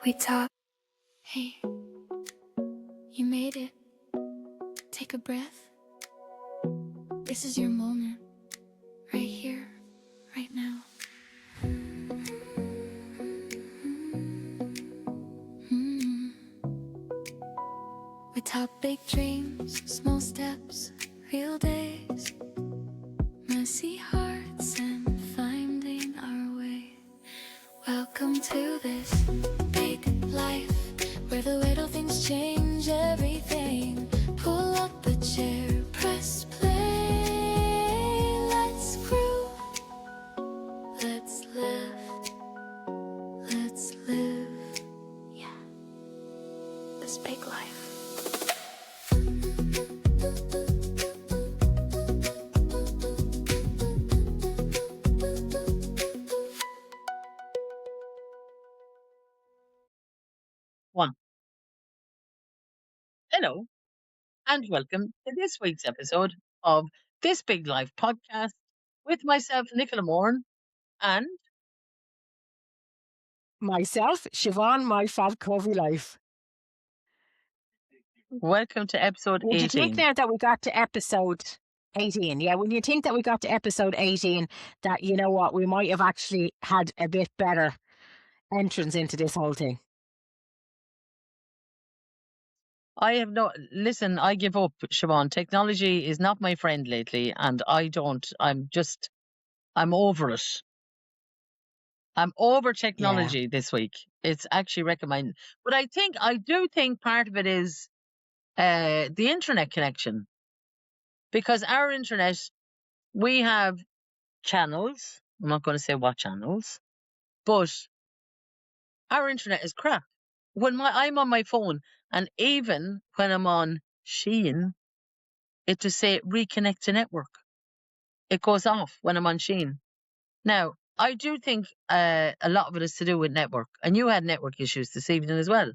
we talk. Hey, you made it. Take a breath. This is your moment. Right here, right now. We talk big dreams, small steps, real days, messy hearts, and finding our way. Welcome to this big life, where the little things change everything. Pull up a chair, press play. Let's groove, let's live, let's live. Yeah, this big life. One. Hello, and welcome to this week's episode of This Big Life podcast with myself, Nicola Moran, and myself, Siobhan, my fat Covey life. welcome to episode Would you 18. think now that we got to episode 18? Yeah, when you think that we got to episode 18, that, you know what, we might have actually had a bit better entrance into this whole thing. I have no, listen, I give up, Siobhan. Technology is not my friend lately, and I'm over it. I'm over technology this week. It's actually recommended. But I do think part of it is the internet connection. Because our internet, we have channels. I'm not going to say what channels, but our internet is crap. When I'm on my phone, and even when I'm on Shein, it just say reconnect to network. It goes off when I'm on Shein. Now, I do think a lot of it is to do with network, and you had network issues this evening as well.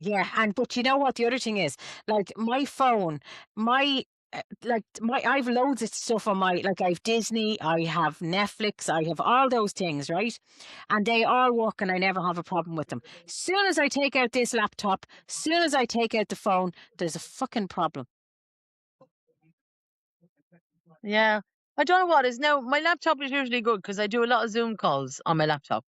Yeah, but you know what the other thing is? Like my phone, I've loads of stuff on my, like I've Disney, I have Netflix, I have all those things, right? And they all work and I never have a problem with them. Soon as I take out this laptop, soon as I take out the phone, there's a fucking problem. Yeah. I don't know what is now. My laptop is usually good because I do a lot of Zoom calls on my laptop.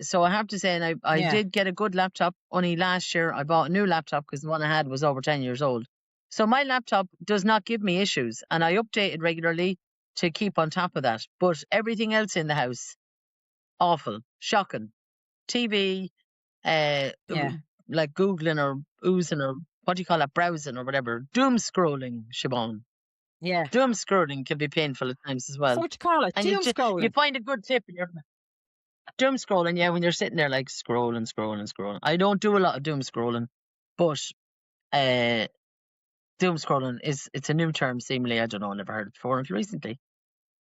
So I have to say, and I did get a good laptop. Only last year I bought a new laptop because the one I had was over 10 years old. So my laptop does not give me issues, and I update it regularly to keep on top of that. But everything else in the house, awful, shocking. TV, like Googling or oozing or what do you call that, browsing or whatever. Doom scrolling, Siobhan. Yeah. Doom scrolling can be painful at times as well. So what you call it? And Doom scrolling. You find a good tip in your doom scrolling, yeah, when you're sitting there like scrolling. I don't do a lot of doom scrolling, but doom scrolling it's a new term seemingly. I don't know, I never heard it before until recently.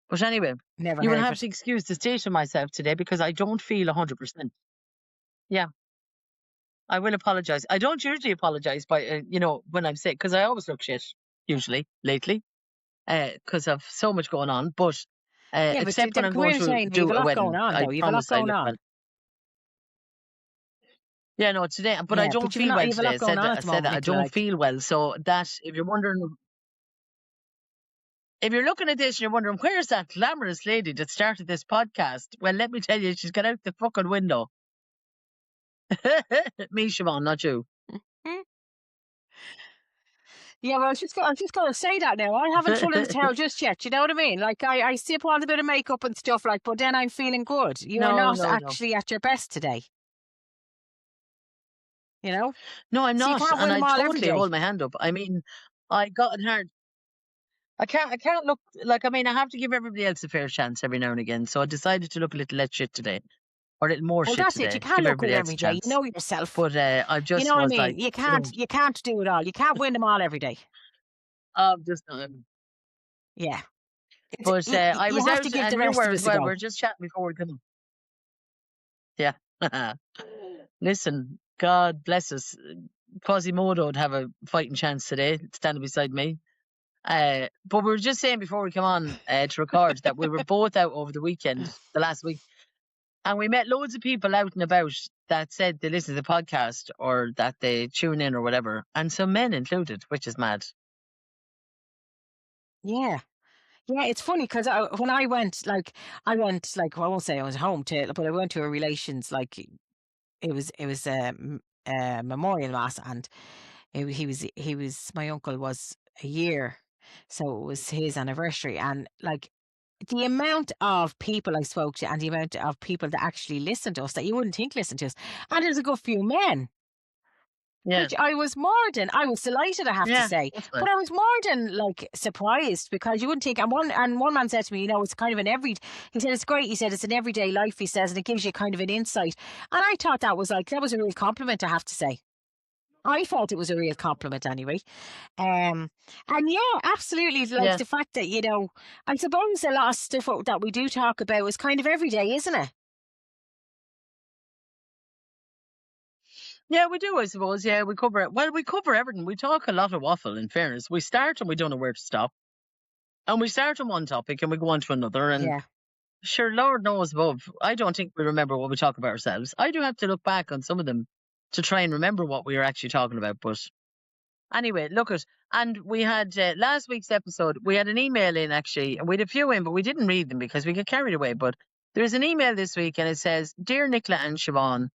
But anyway, Never you will heard have of to it. excuse the state of myself today because I don't feel 100%. Yeah. I will apologise. I don't usually apologise by, when I'm sick, because I always look shit, usually, lately, because of so much going on. But except when I'm going to do a wedding, I promise I look well. Yeah, no, today, but I don't feel well today. I said that I don't feel well. So that, if you're wondering, if you're looking at this and you're wondering, where's that glamorous lady that started this podcast? Well, let me tell you, she's got out the fucking window. Me, Siobhan, not you. Yeah, well, I'm just going to say that now. I haven't thrown in the towel just yet. You know what I mean? Like, I still put on a bit of makeup and stuff, like, but then I'm feeling good. You're not actually at your best today. You know? No, I'm not. So and I totally hold my hand up. I mean, I got it hard. I can't look like, I have to give everybody else a fair chance every now and again. So I decided to look a little less shit today. Or a little more shit that's today. It. You can't look good every day. You know yourself. But I just, you know what I mean? Like, you can't do it all. You can't win them all every day. Just yeah. But I was out, and you were as well. We're just chatting before we come. Yeah. Listen, God bless us. Quasimodo would have a fighting chance today, standing beside me. But we were just saying before we come on to record that we were both out over the weekend, the last week. And we met loads of people out and about that said they listen to the podcast or that they tune in or whatever. And some men included, which is mad. Yeah. Yeah, it's funny because when I went, well, I won't say I was home to, but I went to a relations, like it was a memorial mass, and my uncle was a year, so it was his anniversary, and like the amount of people I spoke to and the amount of people that actually listened to us that you wouldn't think listened to us, and there's a good few men. Yeah. Which I was delighted, I have to Yeah, say. that's But nice. I was more than like surprised because you wouldn't think. And one man said to me, it's kind of he said it's great. He said it's an everyday life. He says, and it gives you kind of an insight. And I thought that was a real compliment, I have to say. I thought it was a real compliment anyway. And yeah, absolutely. Like Yeah. the fact that, I suppose a lot of stuff that we do talk about is kind of everyday, isn't it? Yeah, we do, I suppose. Yeah, we cover it. Well, we cover everything. We talk a lot of waffle, in fairness. We start and we don't know where to stop. And we start on one topic and we go on to another. And Yeah. sure, Lord knows above, I don't think we remember what we talk about ourselves. I do have to look back on some of them to try and remember what we were actually talking about. But anyway, look at, and we had last week's episode, we had an email in actually, and we had a few in, but we didn't read them because we got carried away. But there's an email this week and it says, Dear Nicola and Siobhan,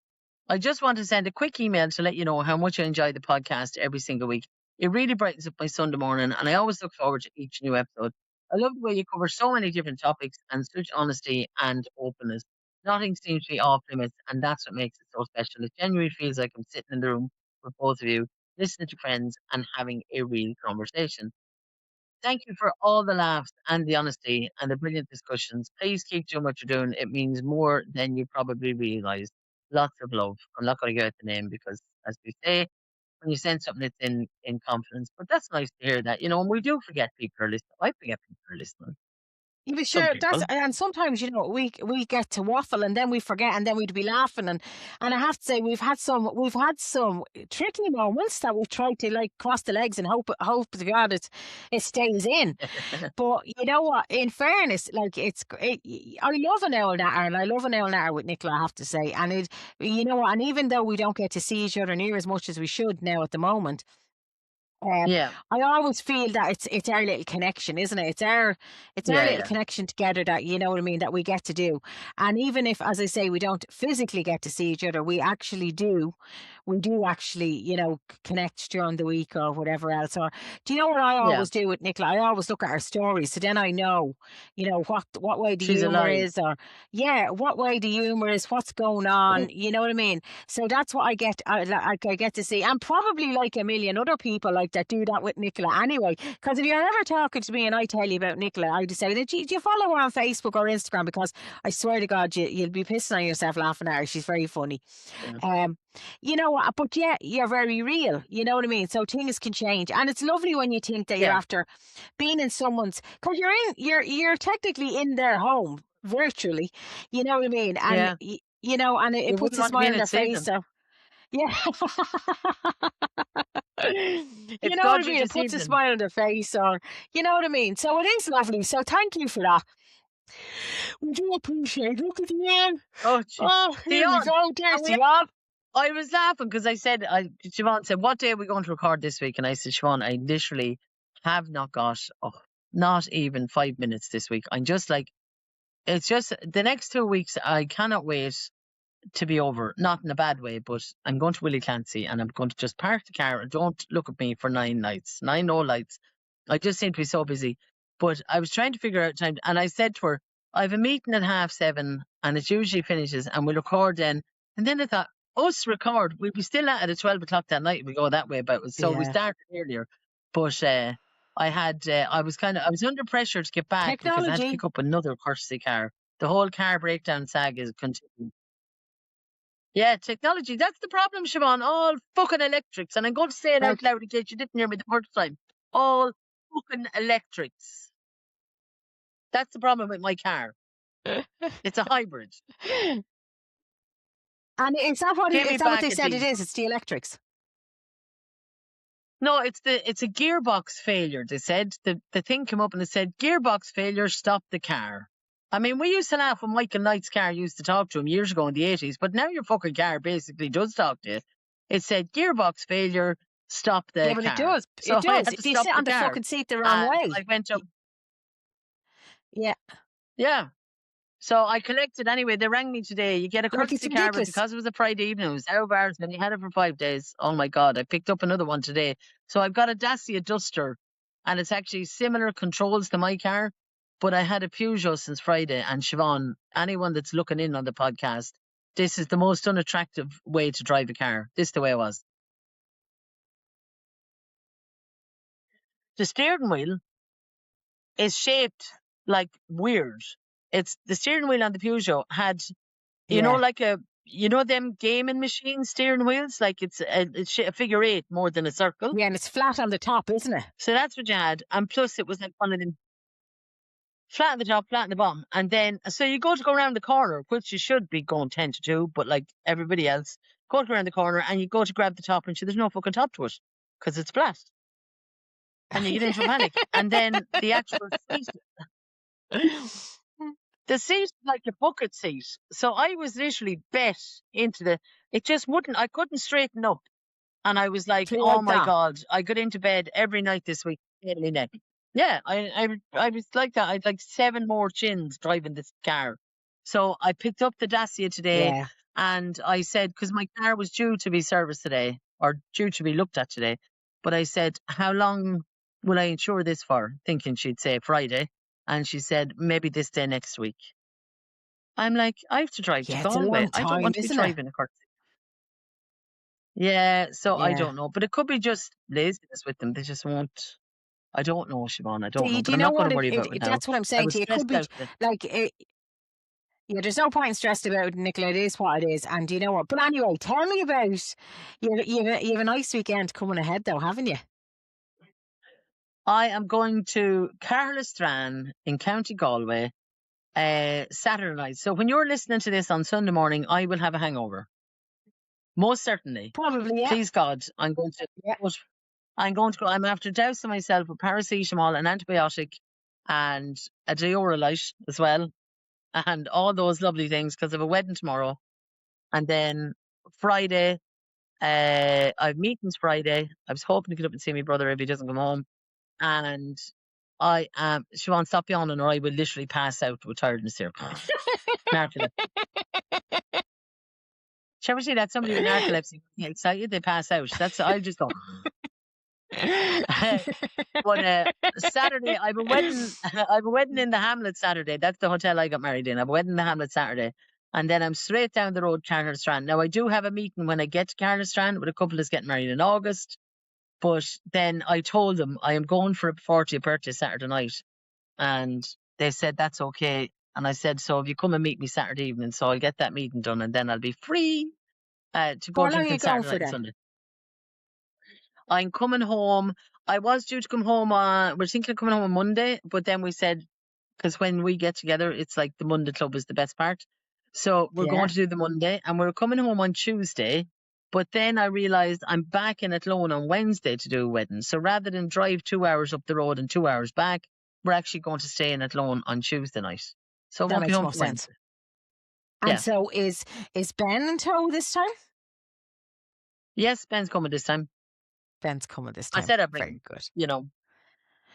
I just want to send a quick email to let you know how much I enjoy the podcast every single week. It really brightens up my Sunday morning, and I always look forward to each new episode. I love the way you cover so many different topics and such honesty and openness. Nothing seems to be off limits, and that's what makes it so special. It genuinely feels like I'm sitting in the room with both of you, listening to friends and having a real conversation. Thank you for all the laughs and the honesty and the brilliant discussions. Please keep doing what you're doing. It means more than you probably realise. Lots of love. I'm not going to get out the name because, as we say, when you send something, it's in confidence. But that's nice to hear that, and we do forget people are listening. I forget people are listening. Yeah, but Some sure, people. and sometimes we get to waffle and then we forget and then we'd be laughing and I have to say we've had some tricky moments that we've tried to like cross the legs and hope to God it stays in. But you know what? In fairness, like I love an owl natter and I love an owl natter with Nicola, I have to say. And you know what? And even though we don't get to see each other near as much as we should now at the moment. Yeah. I always feel that it's our little connection, isn't it? It's our Yeah, little yeah. connection together that you know what I mean that we get to do. And even if, as I say, we don't physically get to see each other, we actually do. We do actually, connect during the week or whatever else. Or do you know what I Yeah. always do with Nicola? I always look at her stories, so then I know, what way the She's humor alive. is, or what way the humor is, what's going on. You know what I mean? So that's what I get. I get to see, and probably like a million other people like that do that with Nicola anyway. Because if you're ever talking to me and I tell you about Nicola, I just say, do you follow her on Facebook or Instagram? Because I swear to God, you'll be pissing on yourself laughing at her. She's very funny. Yeah. You know what? But yeah, you're very real. You know what I mean? So things can change, and it's lovely when you think that you're Yeah. after being in someone's, because you're technically in their home virtually. You know what I mean? And Yeah. and it You puts wouldn't a want to be smile in on it, their save face. them. So yeah. You It's know what I dodgy mean? to It puts save a them. smile on their face, or you know what I mean? So it is lovely. So thank you for that. We do appreciate it. Look at the end. Oh, gee. Oh, here we Dion. go. There's And we Dion. I was laughing because Siobhan said, what day are we going to record this week? And I said, Siobhan, I literally have not got, not even 5 minutes this week. I'm just like, it's just the next 2 weeks, I cannot wait to be over. Not in a bad way, but I'm going to Willie Clancy and I'm going to just park the car and don't look at me for 9 nights, 9 no lights. I just seem to be so busy. But I was trying to figure out time and I said to her, I have a meeting at 7:30 and it usually finishes and we'll record then. And then I thought, us record, we'll be still at it at 12 o'clock that night. We go that way about it. So we Yeah. started earlier. But I was under pressure to get back because I had to Technology. pick up another courtesy car. The whole car breakdown saga is continuing. Yeah, technology. That's the problem, Siobhan. All fucking electrics. And I'm going to say it out loud in case you didn't hear me the first time. All fucking electrics. That's the problem with my car. It's a hybrid. And is that what Get me is that what back they at said it the is? It's the electrics. No, it's a gearbox failure. They said the thing came up and it said gearbox failure, stop the car. I mean, we used to laugh when Michael Knight's car used to talk to him years ago in the 80s, but now your fucking car basically does talk to you. It said gearbox failure, stop the Yeah, car. but it does. So It I does. had to If you stop sit the on the car. fucking seat the wrong And way. I went up. Yeah. Yeah. So I collected anyway. They rang me today. You get a Like, it's courtesy car, but ridiculous. because it was a Friday evening, it was out of hours, and you had it for 5 days. Oh my God. I picked up another one today. So I've got a Dacia Duster, and it's actually similar controls to my car, but I had a Peugeot since Friday. And Siobhan, anyone that's looking in on the podcast, this is the most unattractive way to drive a car. This is the way it was. The steering wheel is shaped like weird. It's the steering wheel on the Peugeot had, you know, Yeah. like them gaming machine steering wheels, like it's a figure 8 more than a circle. Yeah, and it's flat on the top, isn't it? So that's what you had, and plus it was like one of them flat at the top, flat at the bottom, and then so you go around the corner, which you should be going 10 to 2, but like everybody else, go around the corner and you go to grab the top, and there's no fucking top to it because it's flat, and you get into a panic, and then the actual seat. The seat is like a bucket seat. So I was literally bet into it just wouldn't, I couldn't straighten up. And I was like, So you oh like my that? God, I got into bed every night this week. Nearly neck. Yeah, I was like that. I had like 7 more chins driving this car. So I picked up the Dacia today, Yeah. and I said, because my car was due to be serviced today, or due to be looked at today. But I said, how long will I insure this for? Thinking she'd say Friday. And she said, maybe this day next week. I'm like, I have to drive to Yeah, it's a Galway. long I don't time, want to be isn't it? driving a courtesy. Yeah, so I Yeah. don't know. But it could be just laziness with them. They just won't. I don't know, Siobhan. I don't know. Do But you I'm know not going what? to worry about it now. That's what I'm I saying was to you. It could stressed be out today. like, yeah, there's no point stressed about it, Nicola. It is what it is. And do you know what? But anyway, tell me about you have a nice weekend coming ahead, though, haven't you? I am going to Carlistran in County Galway Saturday night. So when you're listening to this on Sunday morning, I will have a hangover. Most certainly. Probably, yeah. Please God, I'm going to. Yeah. I'm going to go. I'm after dousing myself with paracetamol, an antibiotic, and a Diorolite as well, and all those lovely things because I have a wedding tomorrow. And then Friday, I have meetings Friday. I was hoping to get up and see my brother if he doesn't come home. And I am, Siobhan, stop yawning or I will literally pass out with tiredness here. Narcolepsy. Shall we say that somebody with narcolepsy get excited, they pass out. I'll just go. But Saturday, I have a wedding. I have a wedding in the Hamlet Saturday. That's the hotel I got married in. I have a wedding in the Hamlet Saturday, and then I'm straight down the road, Carlistran. Now I do have a meeting when I get to Carlistran with a couple that's getting married in August. But then I told them I am going for a 40th birthday Saturday night, and they said that's okay. And I said, so if you come and meet me Saturday evening, so I'll get that meeting done, and then I'll be free to go How to long the are you concert going night for on then? Sunday. I'm coming home. I was due to come home we're thinking of coming home on Monday, but then we said, because when we get together, it's like the Monday club is the best part. So we're Yeah. going to do the Monday, and we're coming home on Tuesday. But then I realised I'm back in Athlone on Wednesday to do a wedding. So rather than drive 2 hours up the road and 2 hours back, we're actually going to stay in Athlone on Tuesday night. So I That won't be makes home more for sense. Wednesday. And Yeah. so is Ben in tow this time? Yes, Ben's coming this time. Ben's coming this I time. said I'd bring Very him, good. you know.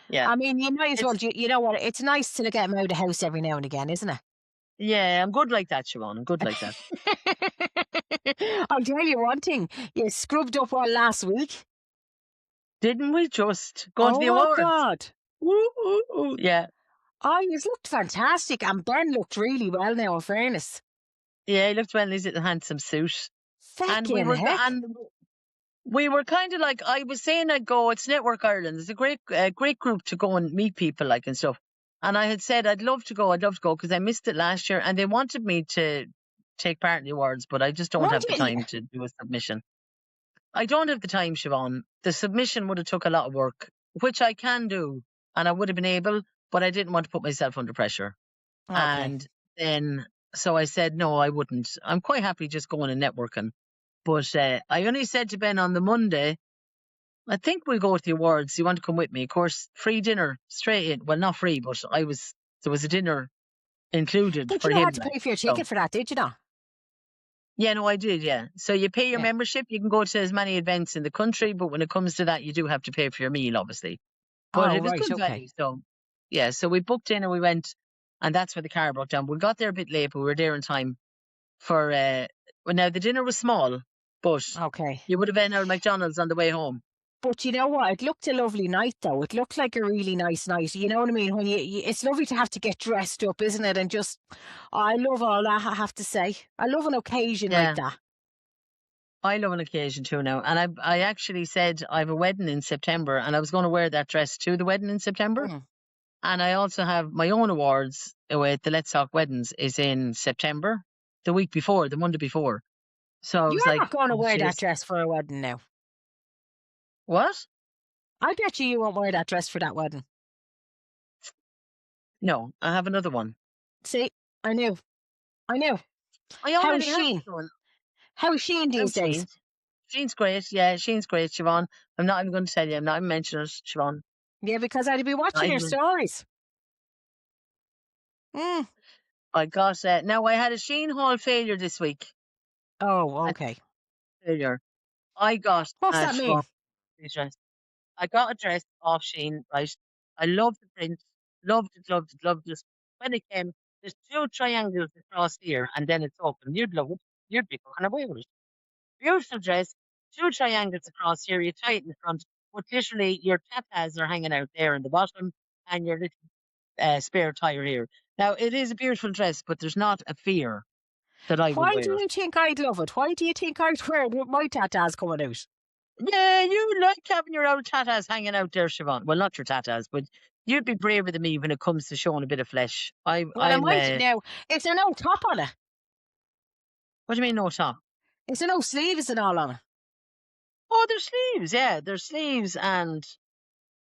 Yeah. I mean, you might as well. It's- You know what? It's nice to get him out of the house every now and again, isn't it? Yeah, I'm good like that, Siobhan. I'm good like that. I'll tell you one thing. You scrubbed up all last week. Didn't we just go to Oh the my awards? God. Woo, woo, woo. Yeah. Oh, you looked fantastic. And Ben looked really well now, in fairness. Yeah, he looked well in his little handsome suit. And we Fucking were heck. we were kind of like, I was saying I'd go, it's Network Ireland. It's a great group to go and meet people like and stuff. And I had said, I'd love to go because I missed it last year. And they wanted me to take part in the awards, but I just don't Why have the didn't you? time to do a submission. I don't have the time, Siobhan. The submission would have took a lot of work, which I can do. And I would have been able, but I didn't want to put myself under pressure. Okay. And then, so I said, no, I wouldn't. I'm quite happy just going and networking. But I only said to Ben on the Monday, I think we'll go to the awards. You want to come with me? Of course, free dinner straight in. Well, not free, but there was a dinner included But for you him. had to like, pay for your so. ticket for that, did you not? Yeah, no, I did. Yeah. So you pay your Yeah. membership. You can go to as many events in the country, but when it comes to that, you do have to pay for your meal, obviously. But Oh, it was right. good Okay. value. So yeah, so we booked in and we went, and that's where the car broke down. We got there a bit late, but we were there in time for. Well, now the dinner was small, but Okay. you would have been out of McDonald's on the way home. But you know what? It looked a lovely night, though. It looked like a really nice night. You know what I mean? When it's lovely to have to get dressed up, isn't it? And just, I love all that. I have to say, I love an occasion like Yeah, that. I love an occasion too now, and I actually said I have a wedding in September, and I was going to wear that dress to the wedding in September. Mm. And I also have my own awards with the Let's Talk Weddings is in September, the week before, the Monday before. So I was You're like, not going to oh, wear that jeez. dress for a wedding now. What? I bet you won't wear that dress for that wedding. No, I have another one. See, I knew. I knew. I How's already have Sheen? one. How's Sheen I'm these days? Sheen. Sheen's great. Yeah, Sheen's great, Siobhan. I'm not even going to tell you. I'm not even mentioning it, Siobhan. Yeah, because I'd be Not watching your even. stories. Mm. I got, now I had a Sheen Hall failure this week. Oh, A okay. failure. I got What's a that mean? Siobhan dress. I got a dress off Sheen, right? I loved the print. Loved it, loved it, loved it. When it came, there's 2 triangles across here, and then it's open. You'd love it. You'd be fucking away with it. Beautiful dress, 2 triangles across here. You tie it in the front, but literally your tatas are hanging out there in the bottom, and your little spare tire here. Now it is a beautiful dress, but there's not a fear that I would Why do wear it. you think I'd love it? Why do you think I'd wear it with my tatas coming out? Yeah, you like having your old tatas hanging out there, Siobhan. Well, not your tatas, but you'd be braver than me when it comes to showing a bit of flesh. Well, I I'm. might now. Is there no top on it? What do you mean no top? Is there no sleeves and all on it? Oh, there's sleeves. Yeah, there's sleeves, and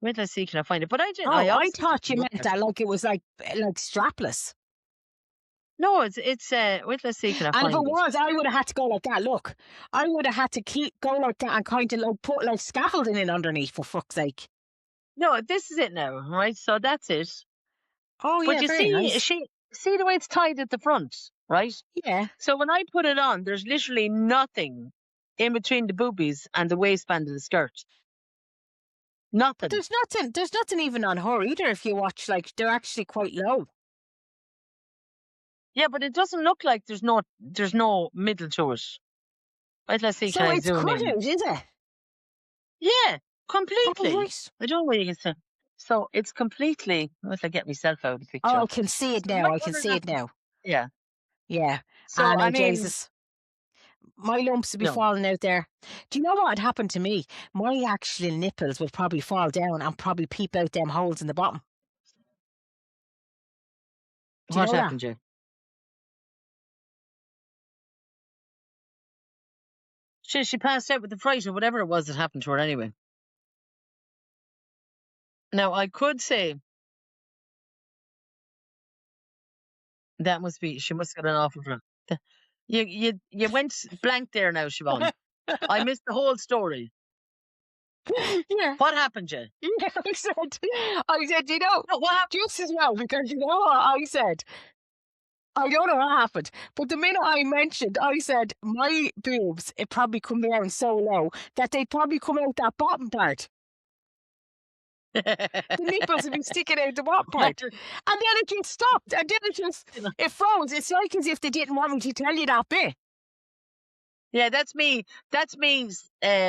wait, let's see, can I find it? But I did. Oh, I I obviously thought didn't you look meant at it. that like it was like strapless. No, it's. Wait, let's see, can I And if find it it? was, I would have had to go like that. Look, I would have had to go like that and kind of like put like scaffolding in underneath, for fuck's sake. No, this is it now, right? So that's it. Oh But yeah, you very see, nice. see the way it's tied at the front, right? Yeah, So when I put it on, there's literally nothing in between the boobies and the waistband of the skirt. but Nothing. there's nothing. There's nothing even on her either. If you watch, like they're actually quite low. Yeah, but it doesn't look like there's no middle to it. Right, let's see, So can I it's zoom cut in? out, is it? Yeah, Oh completely. right. I don't know where you can see. So it's completely. Unless I get myself out of the Oh, picture. I can see it So now. my I can other see it now. yeah. Yeah. So Ah, I no, mean, Jesus. My lumps would be no. falling out there. Do you know what had happened to me? My actual nipples would probably fall down and probably peep out them holes in the bottom. Do you What know that? happened, Jay? She passed out with the fright or whatever it was that happened to her anyway. Now I could say that must be she must have got an awful drug. You went blank there now, Siobhan. I missed the whole story. Yeah. What happened, Jay? Yeah, I said, you know, No, what happened? just as well, because you know what I said? I don't know what happened, but the minute I mentioned, I said, my boobs, it probably come down so low that they'd probably come out that bottom part. The nipples would be sticking out the bottom part. And then it just stopped. And then it froze. It's like as if they didn't want me to tell you that bit. Yeah, that's me. That's me.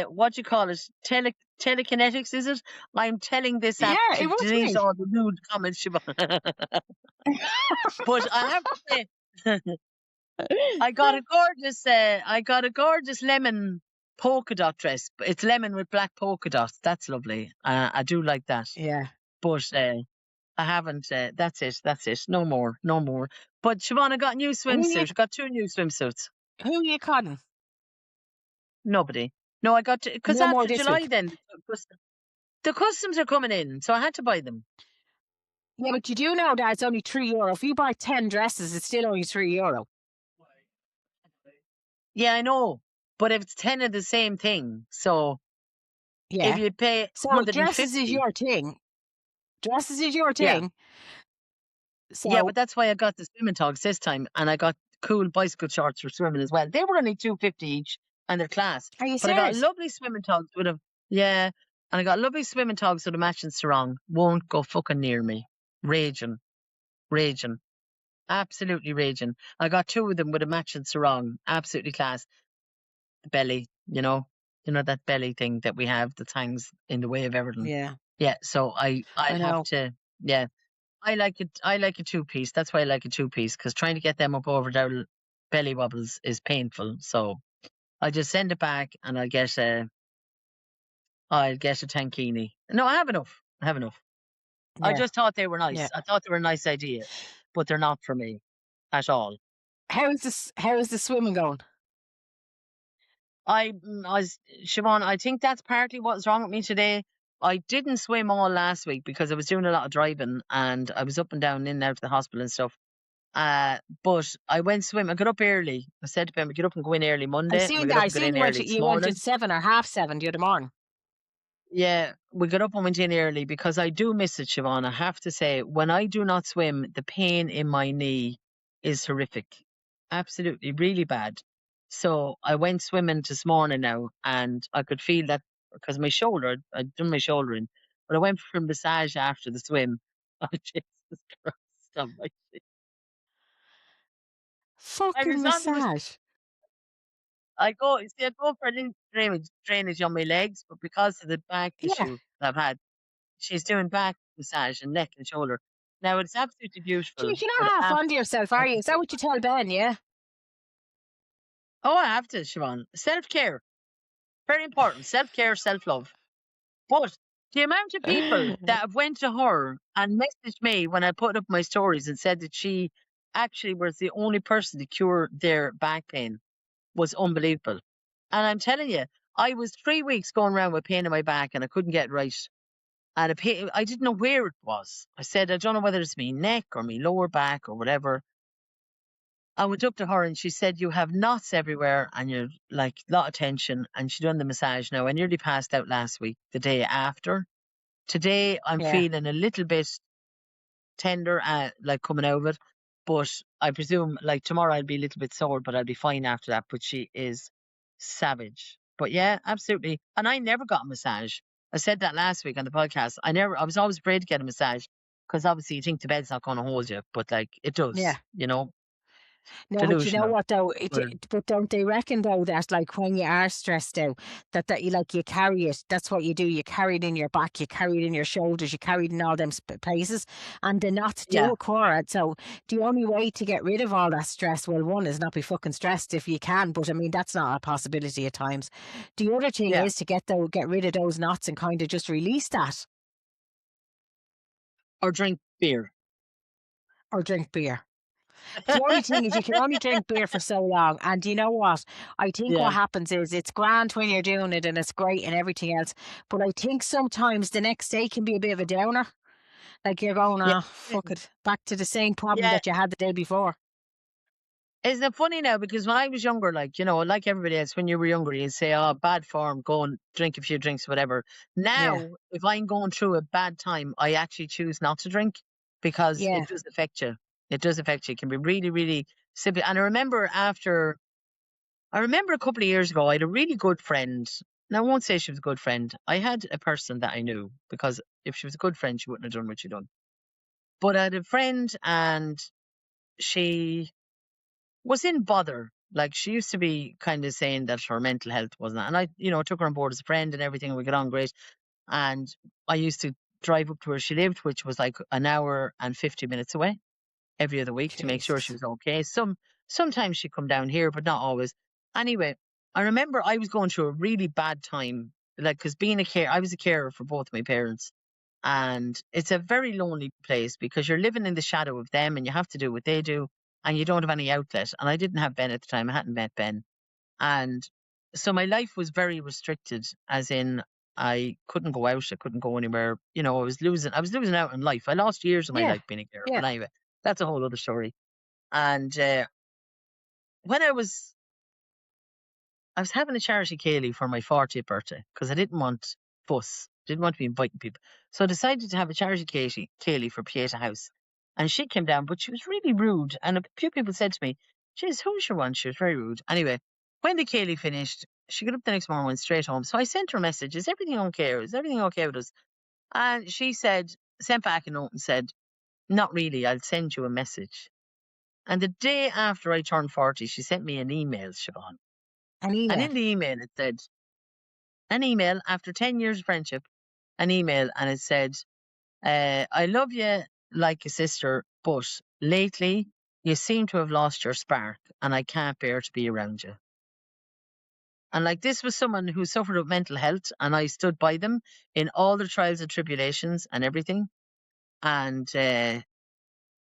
What do you call it? Telekinetics, is it? I'm telling this app Yeah, it to was delete me. all the nude comments, Siobhan. But I have to say, I got a gorgeous lemon polka dot dress. It's lemon with black polka dots. That's lovely. I do like that. Yeah. But I haven't. That's it. That's it. No more. No more. But Siobhan, I got a new swimsuit. I got 2 new swimsuits. Who are you cutting? Nobody. No, I got because No more after this July, week. then the customs are coming in, so I had to buy them. Yeah, but you do know that it's only €3. If you buy 10 dresses, it's still only €3. Yeah, I know. But if it's 10 of the same thing, so Yeah. if you pay So 150, dresses is your thing. Dresses is your yeah. thing. Yeah, So, but that's why I got the swimming togs this time, and I got cool bicycle shorts for swimming as well. They were only 250 each, and they're class. are you But I got serious? lovely swimming togs with a yeah, and I got lovely swimming togs with a matching sarong. Won't go fucking near me. Raging, raging, absolutely raging. I got two of them with a matching sarong. Absolutely class. The belly, you know that belly thing that we have that hangs in the way of everything. Yeah, Yeah, so I'll I have know. to. Yeah, I like it. I like a two-piece. That's why I like a two-piece, because trying to get them up over their belly wobbles is painful. So I just send it back, and I'll get a tankini. No, I have enough. I have enough. I Yeah, just thought they were yeah. nice. I thought they were a nice idea, but they're not for me at all. How is this? How is the swimming going? Siobhan, I think that's partly what's wrong with me today. I didn't swim all last week because I was doing a lot of driving and I was up and down in and out of the hospital and stuff. But I went swim. I got up early. I said to Ben, we get up and go in early I Monday. And we seen got that. up I and got seen in you went. early this You went at morning. 7 or half 7 the other morning. Yeah, we got up and went in early because I do miss it, Siobhan. I have to say, when I do not swim, the pain in my knee is horrific. Absolutely, really bad. So I went swimming this morning now, and I could feel that because my shoulder, I'd done my shoulder in, but I went for a massage after the swim. Oh, Jesus Christ. Almighty. I Fucking was on the massage. I go for a little drainage on my legs, but because of the back Yeah. issue that I've had, she's doing back massage and neck and shoulder. Now it's absolutely beautiful, Geez, you're but not half onto yourself, are you? Is that what you tell Ben? Yeah. oh, I have to, Siobhan. Self care, very important. Self care, self love. But the amount of people that have went to her and messaged me when I put up my stories and said that she actually was the only person to cure their back pain was unbelievable. And I'm telling you, I was 3 weeks going around with pain in my back and I couldn't get it right. And I didn't know where it was. I said, I don't know whether it's my neck or my lower back or whatever. I went up to her and she said, you have knots everywhere and you're like a lot of tension. And she done the massage now. I nearly passed out last week, the day after. Today, I'm Yeah. feeling a little bit tender, like coming out of it. But I presume, like tomorrow, I'll be a little bit sore, but I'll be fine after that. But she is savage. But yeah, absolutely. And I never got a massage. I said that last week on the podcast. I was always afraid to get a massage because obviously you think the bed's not going to hold you, but like it Yeah. does, No, but you know delusional. what though? But But don't they reckon though that like when you are stressed out, that you carry it. That's what you do. You carry it in your back. You carry it in your shoulders. You carry it in all them places, and the knots do yeah, occur. And so the only way to get rid of all that stress, well, one is not be fucking stressed if you can. But I mean that's not a possibility at times. The other thing yeah. is to get rid of those knots and kind of just release that Or drink beer. or drink beer. The only thing is you can only drink beer for so long. And you know what? I think Yeah, what happens is it's grand when you're doing it and it's great and everything else. But I think sometimes the next day can be a bit of a downer. Like you're going, yeah, oh, fuck it. Back to the same problem yeah. that you had the day before. Isn't it funny now? Because when I was younger, like everybody else, when you were younger, you'd say, oh, bad form, go and drink a few drinks, whatever. Yeah. Now, if I'm going through a bad time, I actually choose not to drink because Yeah. it does affect you. It does affect you. It can be really, really simple. And I remember a couple of years ago, I had a really good friend. Now, I won't say she was a good friend. I had a person that I knew because if she was a good friend, she wouldn't have done what she done. But I had a friend and she was in bother. Like she used to be kind of saying that her mental health wasn't. And I, took her on board as a friend and everything. We got on great. And I used to drive up to where she lived, which was like an hour and 50 minutes away every other week to make sure she Jesus. was okay. Sometimes she'd come down here, but not always. Anyway, I remember I was going through a really bad time, like because I was a carer for both my parents. And it's a very lonely place because you're living in the shadow of them and you have to do what they do and you don't have any outlet. And I didn't have Ben at the time. I hadn't met Ben. And so my life was very restricted, as in I couldn't go out, I couldn't go anywhere. I was losing out on life. I lost years of my Yeah. life being a carer. Yeah. But anyway, that's a whole other story. And when I was having a charity ceilidh for my 40th birthday because I didn't want fuss, didn't want to be inviting people. So I decided to have a charity ceilidh for Pieta House. and she came down, but she was really rude. And a few people said to me, "Geez, who's your one?" She was very rude. Anyway, when the Kaylee finished, she got up the next morning, went straight home. So I sent her a message: "Is everything okay? Is everything okay with us?" And she said, sent back a note and said, "Not really. I'll send you a message." And the day after I turned 40, she sent me an email, Siobhan. An And email. in the email, it said, an email after 10 years of friendship, an email, and it said, "I love you like a sister, but lately you seem to have lost your spark, and I can't bear to be around you." And like, this was someone who suffered with mental health, and I stood by them in all their trials and tribulations and everything. And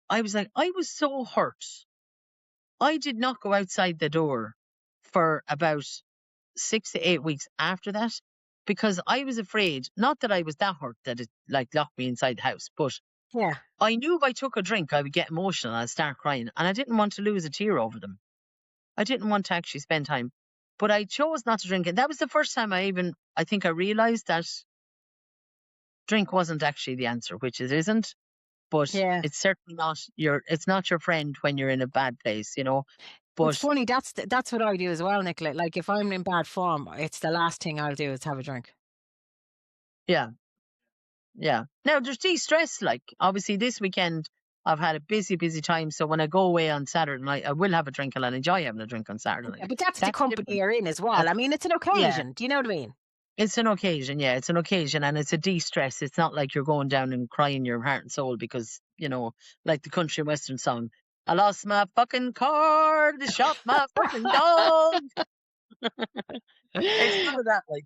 I was like, I was so hurt. I did not go outside the door for about 6 to 8 weeks after that, because I was afraid, not that I was that hurt that it like locked me inside the house, but Yeah. I knew if I took a drink, I would get emotional and I'd start crying, and I didn't want to lose a tear over them. I didn't want to actually spend time, but I chose not to drink. And that was the first time I think I realized that drink wasn't actually the answer, which it isn't, but Yeah. it's certainly not it's not your friend when you're in a bad place, It's but funny. That's what I do as well, Nicola. Like, if I'm in bad form, it's the last thing I'll do is have a drink. yeah. Yeah. Now there's de-stress, like obviously this weekend I've had a busy time. So when I go away on Saturday night, I will have a drink and I'll enjoy having a drink on Saturday Yeah, night. but that's the That's company different. you're in as well. That's, I mean, it's an yeah, occasion. Do you know what I mean? it's an occasion. Yeah, it's an occasion, and it's a de-stress. It's not like you're going down and crying your heart and soul because, like the country and western song, "I lost my fucking car, they shot my fucking dog." It's none of that, but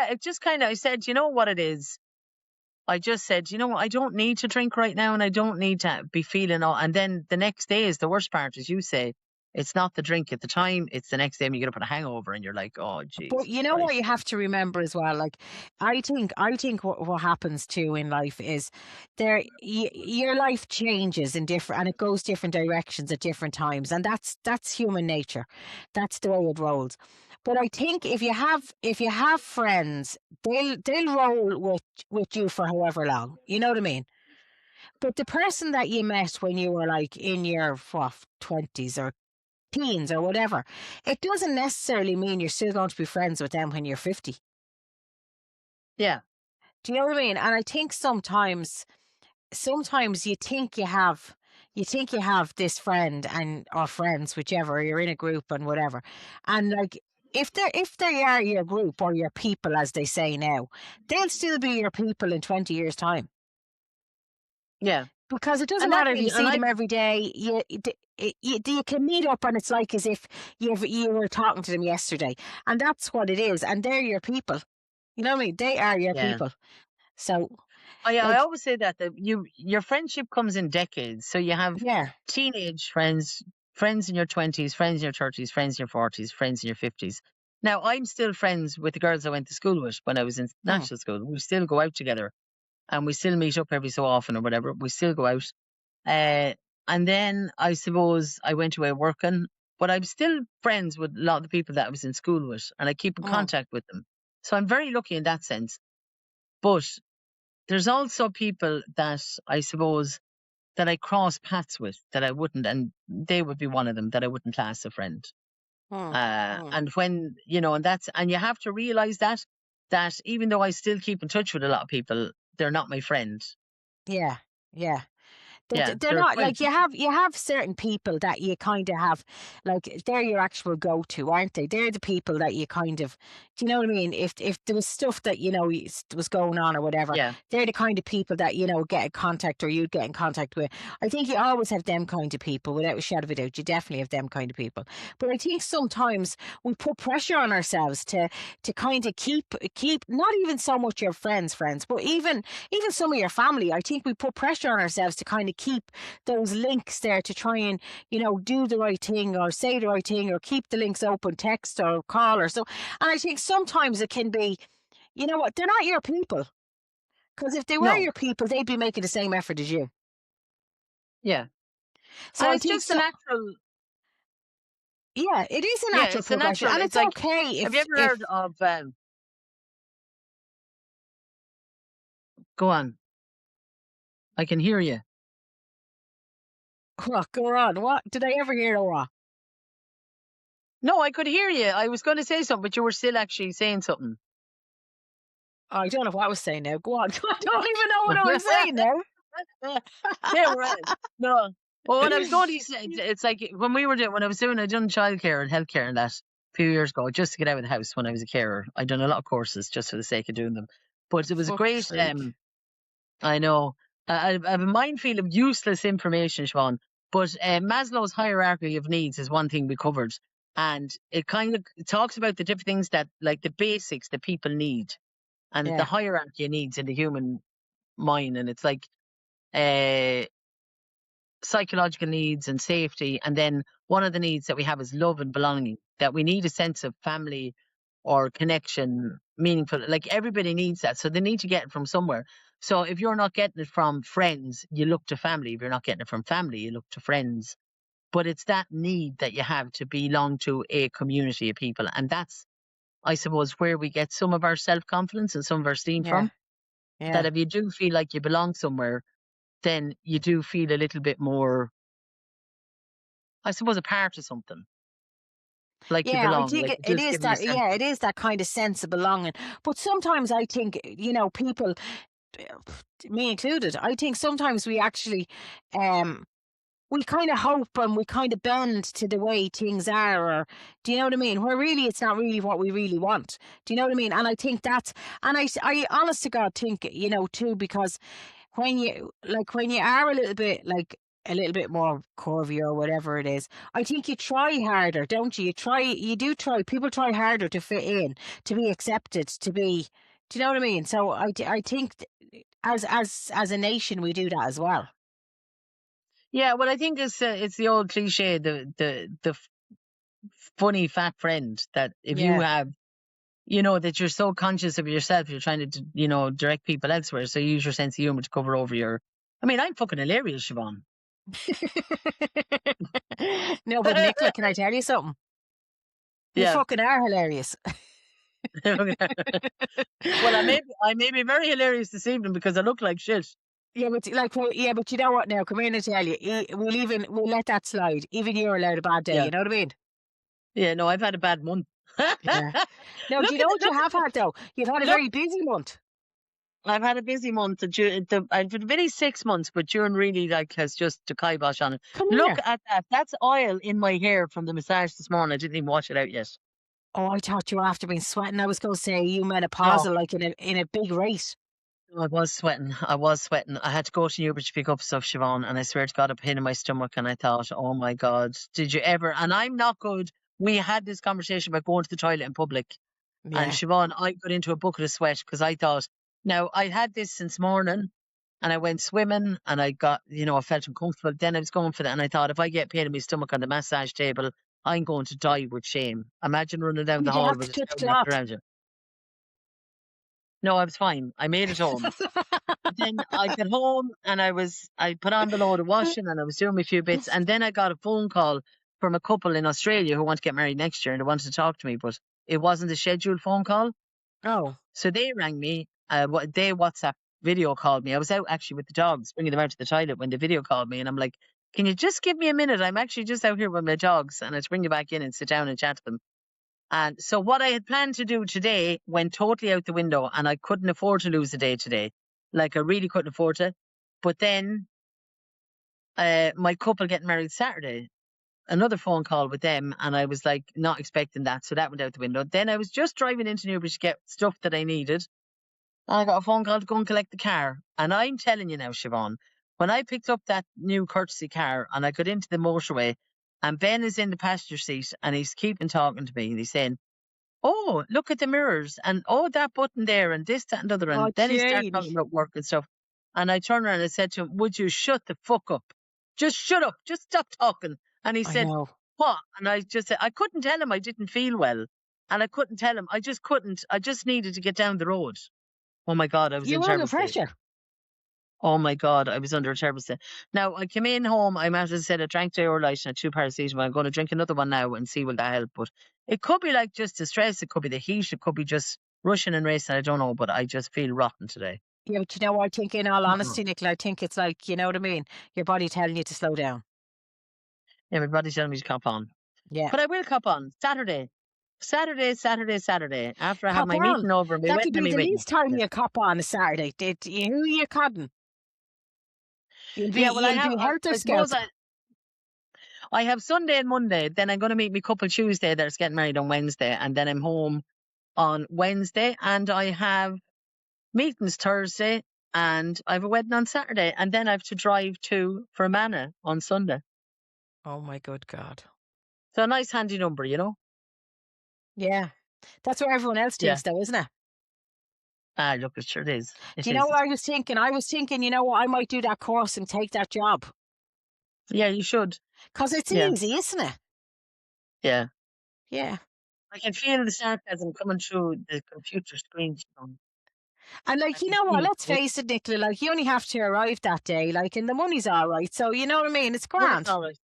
it just kind of, I said, you know what it is? I just said, you know what, I don't need to drink right now, and I don't need to be feeling all. And then the next day is the worst part, as you say. It's not the drink at the time; it's the next day when you get up with a hangover, and you're like, "Oh, But Jesus you know what Christ!" you have to remember as well. Like, I think what happens too in life is your life changes in different, and it goes different directions at different times, and that's human nature. That's the way it rolls. But I think if you have friends, they'll roll with you for however long. You know what I mean? But the person that you met when you were like in your 20s or teens or whatever, it doesn't necessarily mean you're still going to be friends with them when you're 50. Yeah, Do you know what I mean? And I think sometimes you think you have this friend or friends, whichever, you're in a group and whatever. And like, if they are your group or your people, as they say now, they'll still be your people in 20 years' time. yeah, Because it doesn't and that's matter if you me. And see them every day. You can meet up and it's like as if you were talking to them yesterday. And that's what it is. And they're your people. You know what I mean? They are your yeah. people. So, I like, always say that your friendship comes in decades. So you have yeah. teenage friends, friends in your 20s, friends in your 30s, friends in your 40s, friends in your 50s. Now I'm still friends with the girls I went to school with when I was in Mm, national school. We still go out together, and we still meet up every so often or whatever. We still go out. And then I suppose I went away working, but I'm still friends with a lot of the people that I was in school with, and I keep in mm. contact with them. So I'm very lucky in that sense. But there's also people that I suppose that I cross paths with that I wouldn't, and they would be one of them that I wouldn't class a friend. Mm, mm. And when, and you have to realize that even though I still keep in touch with a lot of people, they're not my friend. Yeah, yeah. Yeah, They're they're not like you acquaintances. have certain people that you kind of have, like, they're your actual go-to, aren't they? They're the people that you kind of, do you know what I mean? If there was stuff that was going on or whatever, Yeah, they're the kind of people that get in contact, or you'd get in contact with. I think you always have them kind of people, without a shadow of a doubt. You definitely have them kind of people. But I think sometimes we put pressure on ourselves to kind of keep not even so much your friends, but even some of your family. I think we put pressure on ourselves to kind of keep those links there, to try and do the right thing or say the right thing or keep the links open, text or call or so. And I think sometimes it can be, you know what, they're not your people, because if they were no, your people, they'd be making the same effort as you. yeah. So And I it's think just a so. natural, Yeah, it is a yeah, natural it's a progression, natural, and it's it's like, okay have you ever if heard of, go on. I can hear you. What? Go on. What? Did I ever hear a what? No, I could hear you. I was going to say something, but you were still actually saying something. Oh, I don't know what I was saying now. Go on. I don't even know what I was saying now. Yeah, right. No. Well, what I was going to say, it's like when I was doing, I done childcare and healthcare and that a few years ago, just to get out of the house when I was a carer. I done a lot of courses just for the sake of doing them. But it was a Fuck's great, sake. I know, I have a minefield of useless information, Siobhan. But Maslow's hierarchy of needs is one thing we covered. And it kind of talks about the different things that, like the basics that people need and the Yeah. hierarchy of needs in the human mind. And it's like, uh, psychological needs and safety. And then one of the needs that we have is love and belonging, that we need a sense of family or connection, meaningful. Like everybody needs that. So they need to get it from somewhere. So if you're not getting it from friends, you look to family. If you're not getting it from family, you look to friends. But it's that need that you have to belong to a community of people. And that's, I suppose, where we get some of our self-confidence and some of our esteem Yeah. from. Yeah. That if you do feel like you belong somewhere, then you do feel a little bit more, I suppose, a part of something. Like you Yeah, I belong, think like it, it it does is give you a that. sense Yeah, of, it is that kind of sense of belonging. But sometimes I think, people, me included, I think sometimes we actually, we kind of hope and we kind of bend to the way things are, or do you know what I mean? Where really it's not really what we really want. Do you know what I mean? And I think that's, and I honest to God think, too, because when you are a little bit more curvy or whatever it is, I think you try harder, don't you? You do try. People try harder to fit in, to be accepted, to be. Do you know what I mean? So I think as a nation we do that as well. yeah. Well, I think it's the old cliche, the funny fat friend that if you Yeah. have, that you're so conscious of yourself, you're trying to, direct people elsewhere. So you use your sense of humor to cover over your. I mean, I'm fucking hilarious, Siobhan. No, but Nicola, can I tell you something? You Yeah. fucking are hilarious. Well, I may be very hilarious this evening because I look like shit. Yeah, but but you know what now? Come here and I tell you, we'll let that slide. Even you're allowed a bad day. Yeah. You know what I mean? Yeah. No, I've had a bad month. Yeah. No, do you know what you have had though? You've had a look- very busy month. I've had a busy month. I've been really 6 months, but June really has just the kibosh on it. Come Look here. at that. That's oil in my hair from the massage this morning. I didn't even wash it out yet. Oh, I thought you were after being sweating. I was going to say you menopausal, like in a big race. I was sweating. I had to go to Newbridge to pick up stuff, Siobhan, and I swear to God, a pain in my stomach. And I thought, oh my God, did you ever? And I'm not good. We had this conversation about going to the toilet in public. Yeah. And Siobhan, I got into a bucket of sweat because I thought, now I had this since morning and I went swimming and I got, I felt uncomfortable. Then I was going for that. And I thought, if I get pain in my stomach on the massage table, I'm going to die with shame. Imagine running down the Did you hall have with to a clip towel wrapped cloth? around you. No, I was fine. I made it home. Then I got home and I put on the load of washing and I was doing a few bits. And then I got a phone call from a couple in Australia who want to get married next year and they wanted to talk to me, but it wasn't a scheduled phone call. Oh. So they rang me. They WhatsApp video called me. I was out actually with the dogs, bringing them out to the toilet when the video called me. And I'm like, can you just give me a minute? I'm actually just out here with my dogs and I'll bring you back in and sit down and chat to them. And so what I had planned to do today went totally out the window and I couldn't afford to lose a day today. Like I really couldn't afford to. But then my couple getting married Saturday, another phone call with them and I was like not expecting that. So that went out the window. Then I was just driving into Newbridge to get stuff that I needed. And I got a phone call to go and collect the car. And I'm telling you now, Siobhan, when I picked up that new courtesy car and I got into the motorway and Ben is in the passenger seat and he's keeping talking to me and he's saying, oh, look at the mirrors and oh, that button there and this, that and the other. And Oh, then he started Jane. talking about work and stuff. And I turned around and I said to him, would you shut the fuck up? Just shut up. Just stop talking. And he I said, know. what? And I just said, I couldn't tell him I didn't feel well. And I couldn't tell him. I just couldn't. I just needed to get down the road. Oh my God, I was You in were under terrible state. pressure. Oh my God, I was under a terrible state. Now, I came in home, I might have said I drank Diurolite and 2 paracetamol. I'm going to drink another one now and see will that help. But it could be like just the stress, it could be the heat, it could be just rushing and racing, I don't know, but I just feel rotten today. Yeah, but you know, I think in all Mm. honesty, Nicola, I think it's like, you know what I mean? Your body telling you to slow down. Everybody's telling me to cop on. Yeah. But I will cop on Saturday. Saturday. After I have Cop my on. meeting over, my That'll wedding and be my the wedding. least time Yeah. you cop on a Saturday. Who you codding? Yeah, well, You'll be helter I suppose skelter. I have Sunday and Monday. Then I'm going to meet my couple Tuesday that's getting married on Wednesday. And then I'm home on Wednesday. And I have meetings Thursday. And I have a wedding on Saturday. And then I have to drive to Fermanagh on Sunday. Oh my good God. So a nice handy number, you know? Yeah. That's what everyone else Yeah. thinks though, isn't it? Ah, look, it sure is. It Do you know is. what I was thinking? I was thinking, you know what, I might do that course and take that job. Yeah, you should. Because it's Yeah. easy, isn't it? Yeah. Yeah. I can feel the sarcasm coming through the computer screen. And like, you know what, let's face it, Nicola, like you only have to arrive that day, like, and the money's all right. So you know what I mean? It's grand. All right.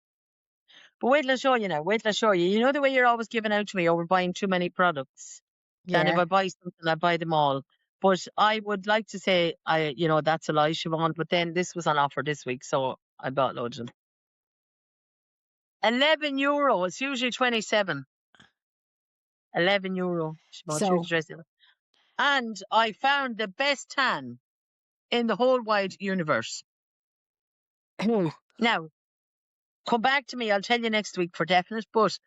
But wait till I show you now. Wait till I show you. You know the way you're always giving out to me over buying too many products? That if Yeah. I buy something, I buy them all. But I would like to say, that's a lie, Siobhan. But then this was on offer this week, so I bought loads of them. €11. It's usually 27. €11. So- And I found the best tan in the whole wide universe. Who? Now, come back to me. I'll tell you next week for definite. But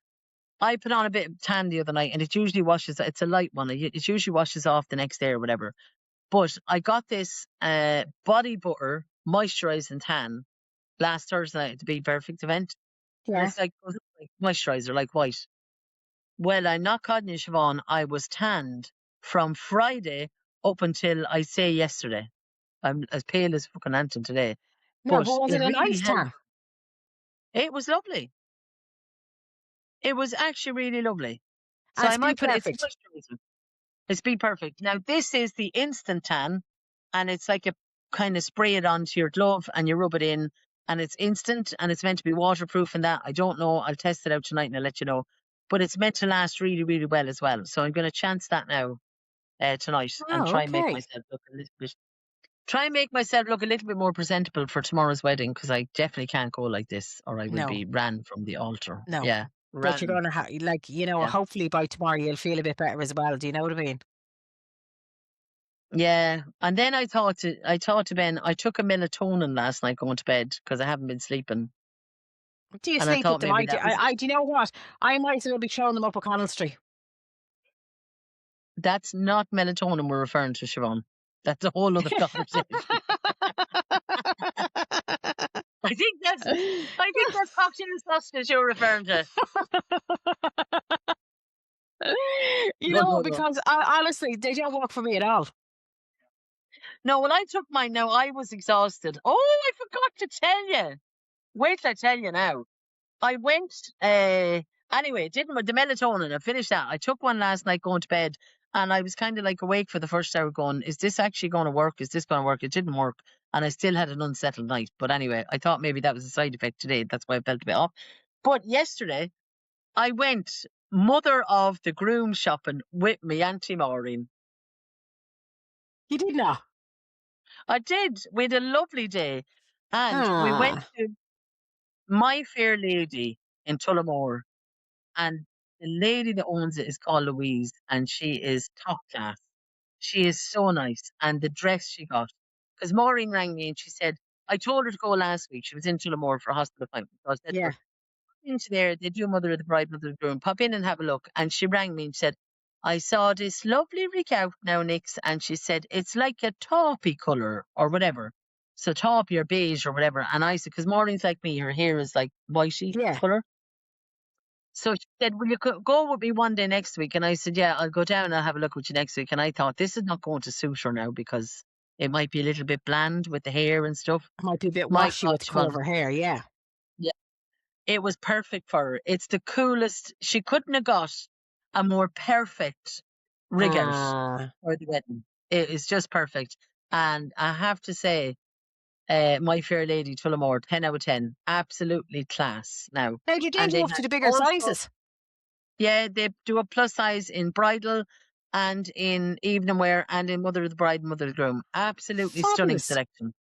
I put on a bit of tan the other night, and it usually washes. It's a light one. It usually washes off the next day or whatever. But I got this body butter moisturising tan last Thursday night at the Be Perfect event. And Yeah. it's like moisturiser, like white. Well, I'm not kidding you, Siobhan. I was tanned from Friday up until I say yesterday. I'm as pale as fucking Anton today. No, but was it a really nice helped. tan? It was lovely. It was actually really lovely. So And I it's might Be put it's Perfect. moisturiser. It's Be Perfect. Now this is the instant tan, and it's like a kind of spray it onto your glove and you rub it in, and it's instant and it's meant to be waterproof and that. I don't know. I'll test it out tonight and I'll let you know. But it's meant to last really, really well as well. So I'm going to chance that now tonight and Oh, try and make okay. myself look a little bit. Try and make myself look a little bit more presentable for tomorrow's wedding, because I definitely can't go like this or I will No. be ran from the altar. No. Yeah. But you're ran. going to like, you know, Yeah. hopefully by tomorrow you'll feel a bit better as well. Do you know what I mean? Yeah. And then I thought to Ben, I took a melatonin last night going to bed because I haven't been sleeping. Do you And I sleep thought with them? maybe that was Do you know what? I might as well be showing them up O'Connell Street. That's not melatonin we're referring to, Siobhan. That's a whole other conversation. I think that's cocktail and sausage you're referring to. You No, know, no, no. because honestly, they don't work for me at all. No, when I took mine now, I was exhausted. Oh, I forgot to tell you. Wait till I tell you now. I went, anyway, didn't the melatonin, I finished that. I took one last night going to bed, and I was kind of like awake for the first hour going, is this actually going to work? Is this going to work? It didn't work. And I still had an unsettled night. But anyway, I thought maybe that was a side effect today. That's why I felt a bit off. But yesterday, I went mother of the groom shopping with me Auntie Maureen. You did not? I did. We had a lovely day. And we went to My Fair Lady in Tullamore. And the lady that owns it is called Louise, and she is top class. She is so nice. And the dress she got, because Maureen rang me and she said, I told her to go last week. She was in Tullamore for a hospital appointment. So I said, Yeah. "Look, into there, they do Mother of the Bride, Mother of the Groom. Pop in and have a look." And she rang me and said, I saw this lovely rig out now, Nix, and she said, it's like a taupey colour or whatever. So taupey or beige or whatever. And I said, because Maureen's like me, her hair is like whitey Yeah. colour. So she said, will you go with me one day next week? And I said, yeah, I'll go down and I'll have a look with you next week. And I thought, this is not going to suit her now because it might be a little bit bland with the hair and stuff. Might be a bit My washy with the God, colour Siobhan. of her hair, yeah. It was perfect for her. It's the coolest. She couldn't have got a more perfect rig out for the wedding. It is just perfect. And I have to say, My Fair Lady Tullamore, 10 out of 10. Absolutely class now. Now, you did And they move to had the bigger also- sizes. Yeah, they do a plus size in bridal and in evening wear and in Mother of the Bride and Mother of the Groom. Absolutely stunning Fabulous. selection.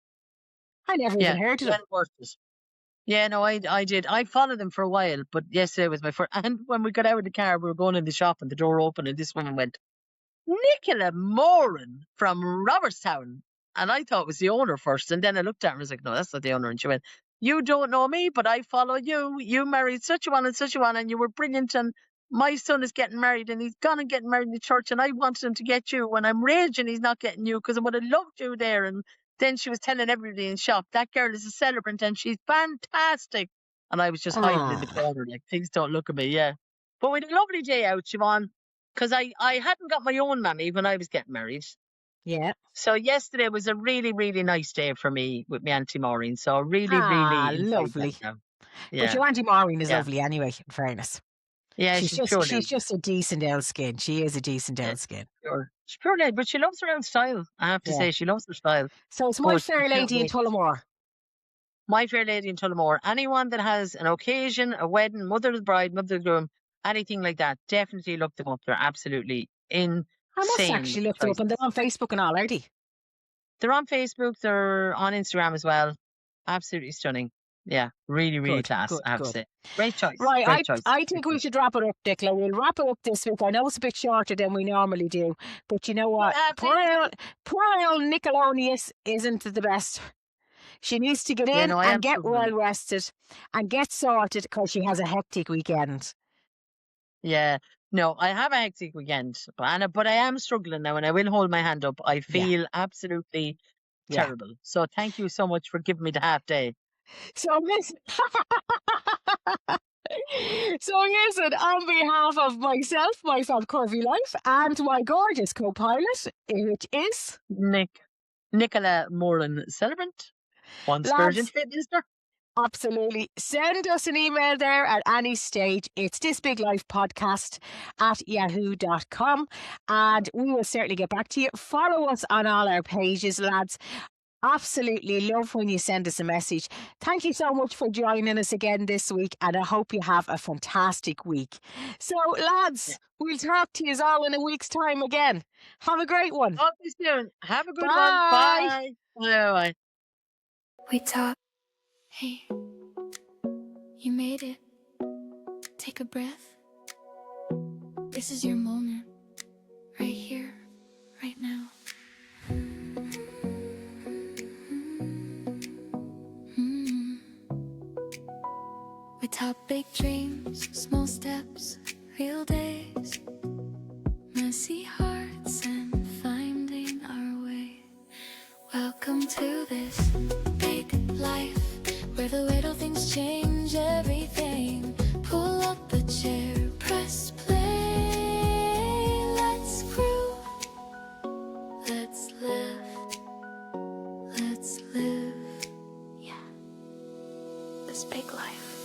I never Yeah, even heard of well them. worth it. Yeah, no, I did. I followed them for a while, but yesterday was my first. And when we got out of the car, we were going in the shop and the door opened and this woman went, Nicola Moran from Robertstown. And I thought it was the owner first. And then I looked at her and was like, no, that's not the owner. And she went, you don't know me, but I follow you. You married such a one and such a one, and you were brilliant. And my son is getting married and he's gone and getting married in the church. And I wanted him to get you. When I'm raging, he's not getting you because I would have loved you there. And then she was telling everybody in the shop, that girl is a celebrant and she's fantastic. And I was just hiding in the Ah, corner, like, please don't look at me. Yeah. But we had a lovely day out, Siobhan, because I hadn't got my own mammy when I was getting married. yeah. So yesterday was a really, really nice day for me with my Auntie Maureen. So I really, Ah, really enjoyed that lovely. now. But Yeah, your Auntie Maureen is yeah. lovely anyway, in fairness. Yeah, she's pure She's lady. just a decent old skin. She is a decent Yeah, old skin. she's pure lady, but she loves her own style. I have to Yeah. say, she loves her style. So it's My But Fair Lady in Tullamore. My Fair Lady in Tullamore, anyone that has an occasion, a wedding, Mother of the Bride, Mother of the Groom, anything like that, definitely look them up. They're absolutely I must insane actually look them up, and they're choices. on Facebook and all, are they? They're on Facebook, they're on Instagram as well. Absolutely stunning. Yeah, really, really Good, class, good, I have to good. say. Great choice. Right, Great choice. I think we should wrap it up, Nicola. We'll wrap it up this week. I know it's a bit shorter than we normally do, but you know what? Poor old Nicolaonius isn't the best. She needs to get Yeah, in no, I and am get struggling. well rested and get sorted because she has a hectic weekend. Yeah. No, I have a hectic weekend, but I am struggling now and I will hold my hand up. I Yeah, feel absolutely yeah. terrible. So thank you so much for giving me the half day. So listen, on behalf of myself, my Fab Curvy Life, and my gorgeous co-pilot, which is Nicola Moran celebrant. One Spurgeon lads. Fitness. Absolutely. Send us an email there at any stage. It's thisbiglifepodcast@yahoo.com, and we will certainly get back to you. Follow us on all our pages, lads. Absolutely love when you send us a message. Thank you so much for joining us again this week, and I hope you have a fantastic week. So, lads, we'll talk to you all in a week's time again. Have a great one. Talk to you soon. Have a good one. Bye. Bye. Bye. We talk. Hey, you made it. Take a breath. This is your moment. Right here, right now. Mm. We talk big dreams, small steps, real days, messy hearts, and finding our way. Welcome to this big life, where the little things change everything. Pull up a chair, press play. Let's groove. Let's live. Let's live. Yeah. This big life.